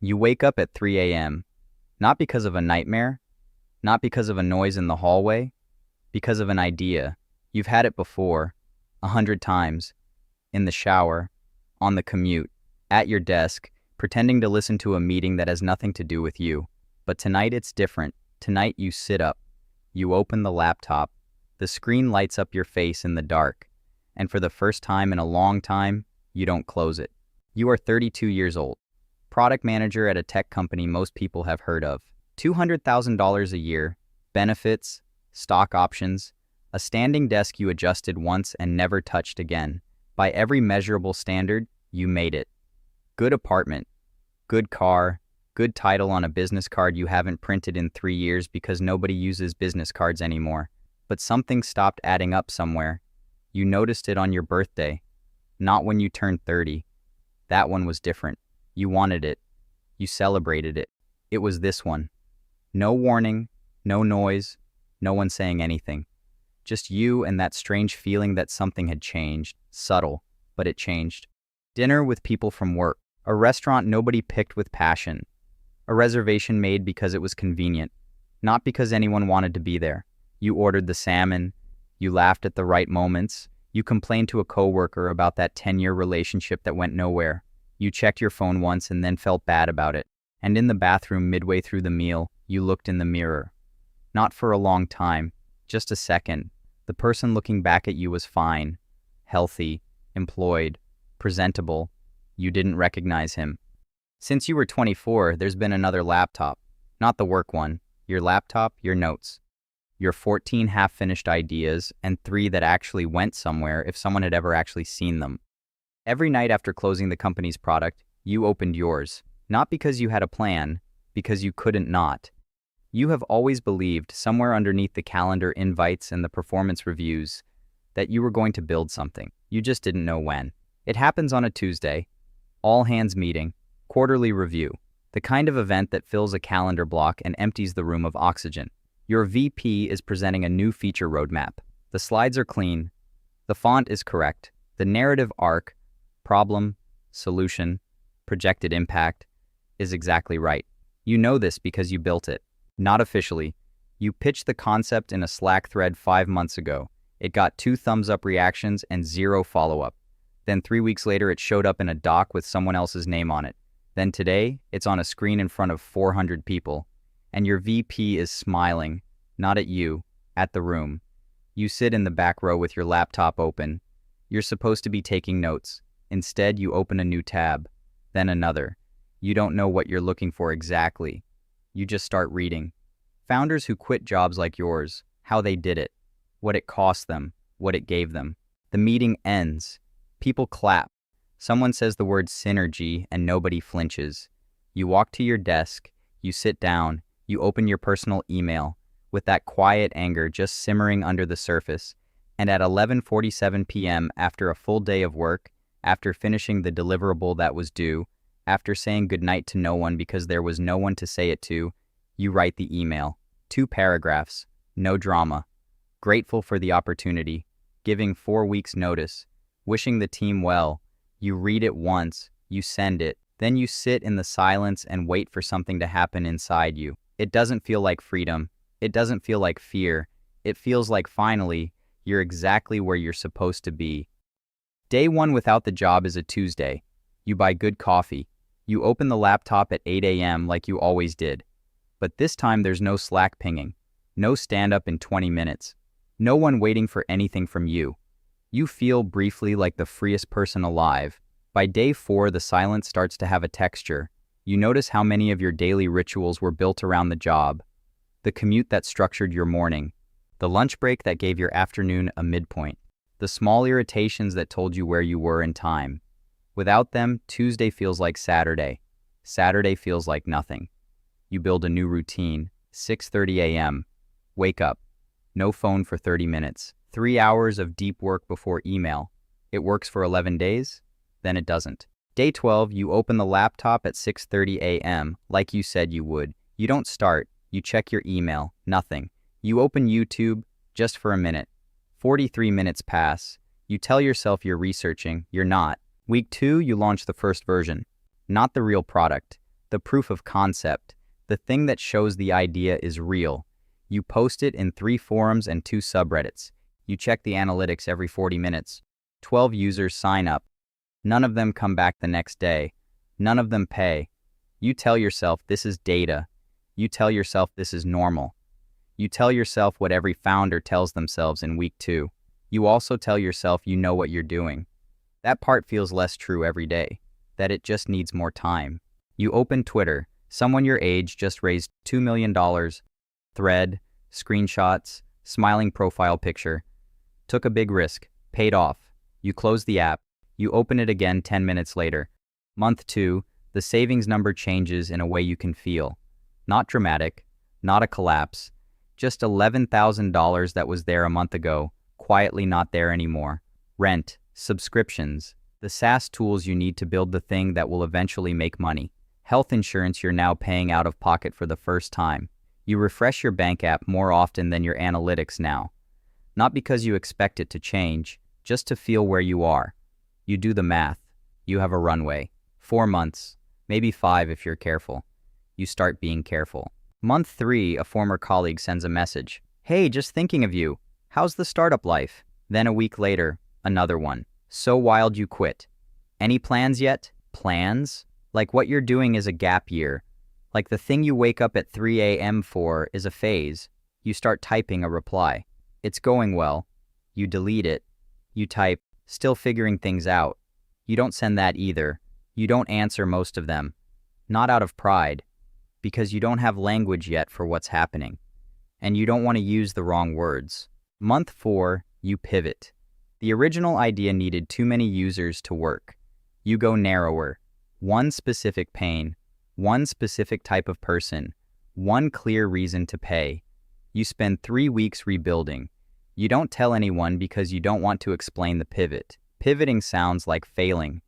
You wake up at 3 a.m., not because of a nightmare, not because of a noise in the hallway, because of an idea. You've had it before, 100 times, in the shower, on the commute, at your desk, pretending to listen to a meeting that has nothing to do with you. But tonight it's different. Tonight you sit up, you open the laptop, the screen lights up your face in the dark, and for the first time in a long time, you don't close it. You are 32 years old, product manager at a tech company most people have heard of. $200,000 a year, benefits, stock options, a standing desk you adjusted once and never touched again. By every measurable standard, you made it. Good apartment, good car, good title on a business card you haven't printed in 3 years because nobody uses business cards anymore. But something stopped adding up somewhere. You noticed it on your birthday, not when you turned 30. That one was different. You wanted it. You celebrated it. It was this one. No warning, no noise, no one saying anything. Just you and that strange feeling that something had changed. Subtle, but it changed. Dinner with people from work. A restaurant nobody picked with passion. A reservation made because it was convenient, not because anyone wanted to be there. You ordered the salmon. You laughed at the right moments. You complained to a coworker about that 10-year relationship that went nowhere. You checked your phone once and then felt bad about it. And in the bathroom midway through the meal, you looked in the mirror. Not for a long time, just a second. The person looking back at you was fine, healthy, employed, presentable. You didn't recognize him. Since you were 24, there's been another laptop. Not the work one. Your laptop, your notes. Your 14 half-finished ideas, and 3 that actually went somewhere if someone had ever actually seen them. Every night after closing the company's product, you opened yours. Not because you had a plan, because you couldn't not. You have always believed, somewhere underneath the calendar invites and the performance reviews, that you were going to build something. You just didn't know when. It happens on a Tuesday. All hands meeting, quarterly review, the kind of event that fills a calendar block and empties the room of oxygen. Your VP is presenting a new feature roadmap. The slides are clean. The font is correct. The narrative arc, problem, solution, projected impact, is exactly right. You know this because you built it. Not officially. You pitched the concept in a Slack thread 5 months ago. It got 2 thumbs-up reactions and 0 follow-up. Then 3 weeks later, it showed up in a doc with someone else's name on it. Then today, it's on a screen in front of 400 people. And your VP is smiling, not at you, at the room. You sit in the back row with your laptop open. You're supposed to be taking notes. Instead, you open a new tab, then another. You don't know what you're looking for exactly. You just start reading. Founders who quit jobs like yours, how they did it, what it cost them, what it gave them. The meeting ends. People clap. Someone says the word synergy and nobody flinches. You walk to your desk, you sit down, you open your personal email with that quiet anger just simmering under the surface. And at 11:47 p.m. after a full day of work, after finishing the deliverable that was due, after saying goodnight to no one because there was no one to say it to, you write the email. 2 paragraphs, no drama. Grateful for the opportunity, giving 4 weeks notice, wishing the team well. You read it once, you send it, then you sit in the silence and wait for something to happen inside you. It doesn't feel like freedom. It doesn't feel like fear. It feels like finally, you're exactly where you're supposed to be. Day 1 without the job is a Tuesday. You buy good coffee. You open the laptop at 8 a.m. like you always did. But this time there's no Slack pinging. No stand-up in 20 minutes. No one waiting for anything from you. You feel briefly like the freest person alive. By day 4, the silence starts to have a texture. You notice how many of your daily rituals were built around the job. The commute that structured your morning. The lunch break that gave your afternoon a midpoint. The small irritations that told you where you were in time. Without them, Tuesday feels like Saturday. Saturday feels like nothing. You build a new routine. 6:30 a.m. Wake up. No phone for 30 minutes. 3 hours of deep work before email. It works for 11 days, then it doesn't. Day 12, you open the laptop at 6:30 a.m. like you said you would. You don't start. You check your email. Nothing. You open YouTube just for a minute. 43 minutes pass. You tell yourself you're researching. You're not. Week 2, you launch the first version. Not the real product. the proof of concept, the thing that shows the idea is real. You post it in 3 forums and 2 subreddits. You check the analytics every 40 minutes. 12 users sign up. None of them come back the next day. None of them pay. You tell yourself this is data. You tell yourself this is normal. You tell yourself what every founder tells themselves in week 2. You also tell yourself you know what you're doing. That part feels less true every day, that it just needs more time. You open Twitter. Someone your age just raised $2 million. Thread, screenshots, smiling profile picture. Took a big risk, paid off. You close the app. You open it again 10 minutes later. Month 2, the savings number changes in a way you can feel. Not dramatic, not a collapse. Just $11,000 that was there a month ago, quietly not there anymore. Rent, subscriptions, the SaaS tools you need to build the thing that will eventually make money. Health insurance you're now paying out of pocket for the first time. You refresh your bank app more often than your analytics now. Not because you expect it to change, just to feel where you are. You do the math. You have a runway. 4 months, maybe 5 if you're careful. You start being careful. Month 3, a former colleague sends a message. Hey, just thinking of you. How's the startup life? Then a week later, another one. So wild you quit. Any plans yet? Plans? Like what you're doing is a gap year. Like the thing you wake up at 3 a.m. for is a phase. You start typing a reply. It's going well. You delete it. You type, still figuring things out. You don't send that either. You don't answer most of them. Not out of pride, because you don't have language yet for what's happening. And you don't want to use the wrong words. Month 4, you pivot. The original idea needed too many users to work. You go narrower. One specific pain, one specific type of person, one clear reason to pay. You spend 3 weeks rebuilding. You don't tell anyone because you don't want to explain the pivot. Pivoting sounds like failing,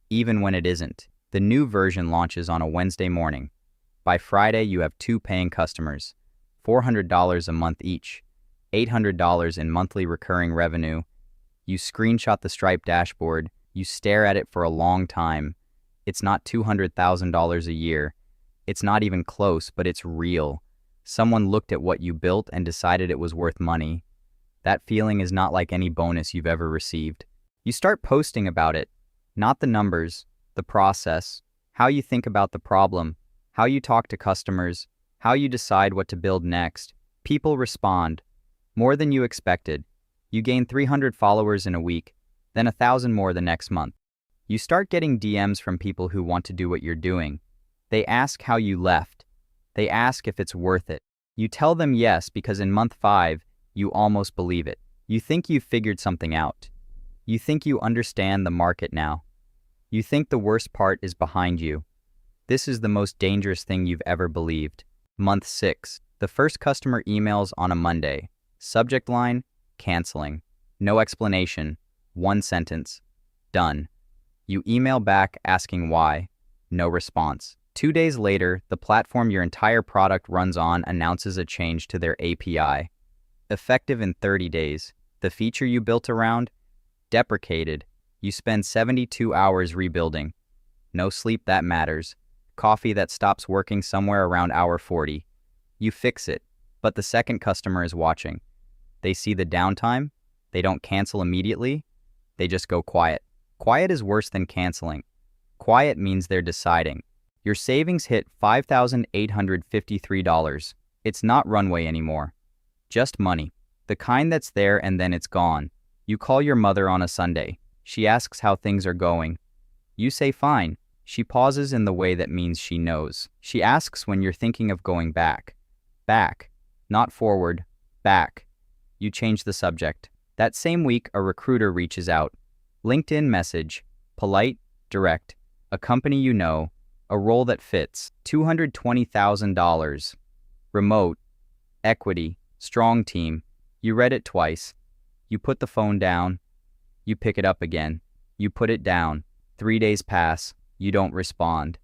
even when it isn't. The new version launches on a Wednesday morning. By Friday, you have 2 paying customers, $400 a month each, $800 in monthly recurring revenue. You screenshot the Stripe dashboard. You stare at it for a long time. It's not $200,000 a year. It's not even close, but it's real. Someone looked at what you built and decided it was worth money. That feeling is not like any bonus you've ever received. You start posting about it, not the numbers, the process, how you think about the problem, how you talk to customers, how you decide what to build next. People respond. More than you expected. You gain 300 followers in a week, then 1,000 more the next month. You start getting DMs from people who want to do what you're doing. They ask how you left. They ask if it's worth it. You tell them yes because in month 5, you almost believe it. You think you've figured something out. You think you understand the market now. You think the worst part is behind you. This is the most dangerous thing you've ever believed. Month 6. The first customer emails on a Monday. Subject line, canceling. No explanation. 1 sentence. Done. You email back asking why. No response. 2 days later, the platform your entire product runs on announces a change to their API. Effective in 30 days. The feature you built around? Deprecated. You spend 72 hours rebuilding. No sleep that matters. Coffee that stops working somewhere around hour 40. You fix it, but the second customer is watching. They see the downtime. They don't cancel immediately. They just go quiet. Quiet is worse than canceling. Quiet means they're deciding. Your savings hit $5,853. It's not runway anymore. Just money. The kind that's there and then it's gone. You call your mother on a Sunday. She asks how things are going. You say fine. She pauses in the way that means she knows. She asks when you're thinking of going back. Back. Not forward. Back. You change the subject. That same week, a recruiter reaches out. LinkedIn message. Polite, direct. A company you know. A role that fits. $220,000. Remote. Equity. Strong team. You read it twice. You put the phone down. You pick it up again. You put it down. 3 days pass. You don't respond.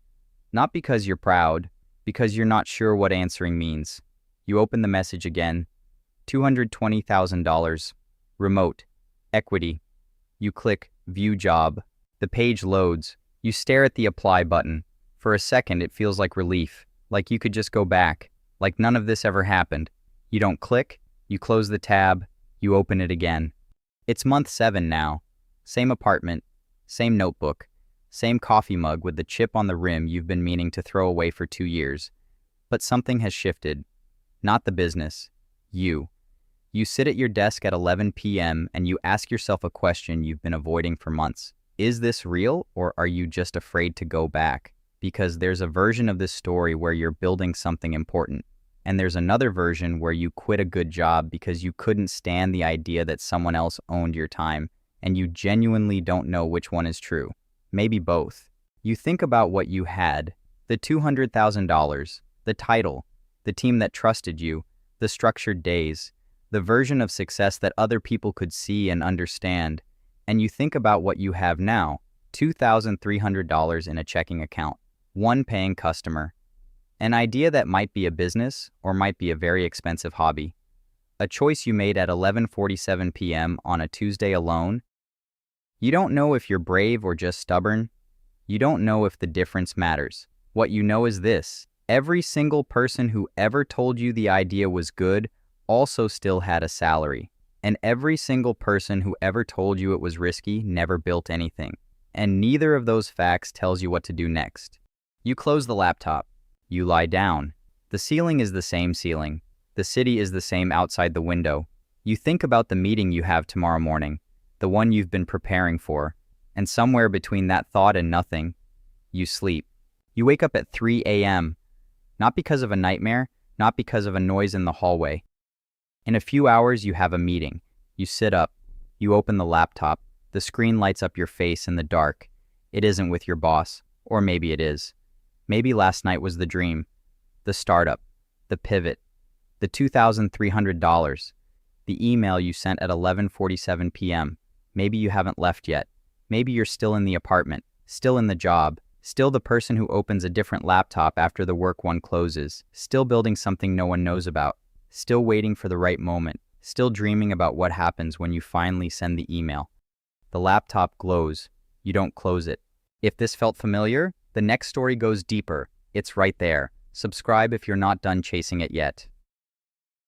Not because you're proud, because you're not sure what answering means. You open the message again. $220,000. Remote. Equity. You click View Job. The page loads. You stare at the Apply button. For a second, it feels like relief, like you could just go back, like none of this ever happened. You don't click, you close the tab, you open it again. It's month 7 now. Same apartment, same notebook, same coffee mug with the chip on the rim you've been meaning to throw away for 2 years. But something has shifted. Not the business. You. You sit at your desk at 11 p.m. and you ask yourself a question you've been avoiding for months. Is this real, or are you just afraid to go back? Because there's a version of this story where you're building something important, and there's another version where you quit a good job because you couldn't stand the idea that someone else owned your time, and you genuinely don't know which one is true. Maybe both. You think about what you had, the $200,000, the title, the team that trusted you, the structured days, the version of success that other people could see and understand, and you think about what you have now, $2,300 in a checking account, one paying customer, an idea that might be a business or might be a very expensive hobby, a choice you made at 11:47 p.m. on a Tuesday alone. You don't know if you're brave or just stubborn. You don't know if the difference matters. What you know is this: every single person who ever told you the idea was good also still had a salary. And every single person who ever told you it was risky never built anything. And neither of those facts tells you what to do next. You close the laptop. You lie down. The ceiling is the same ceiling. The city is the same outside the window. You think about the meeting you have tomorrow morning, the one you've been preparing for, and somewhere between that thought and nothing, you sleep. You wake up at 3 a.m., not because of a nightmare, not because of a noise in the hallway. In a few hours, you have a meeting. You sit up. You open the laptop. The screen lights up your face in the dark. It isn't with your boss, or maybe it is. Maybe last night was the dream, the startup, the pivot, the $2,300, the email you sent at 11:47 p.m. Maybe you haven't left yet. Maybe you're still in the apartment, still in the job, still the person who opens a different laptop after the work one closes, still building something no one knows about, still waiting for the right moment, still dreaming about what happens when you finally send the email. The laptop glows. You don't close it. If this felt familiar, the next story goes deeper. It's right there. Subscribe if you're not done chasing it yet.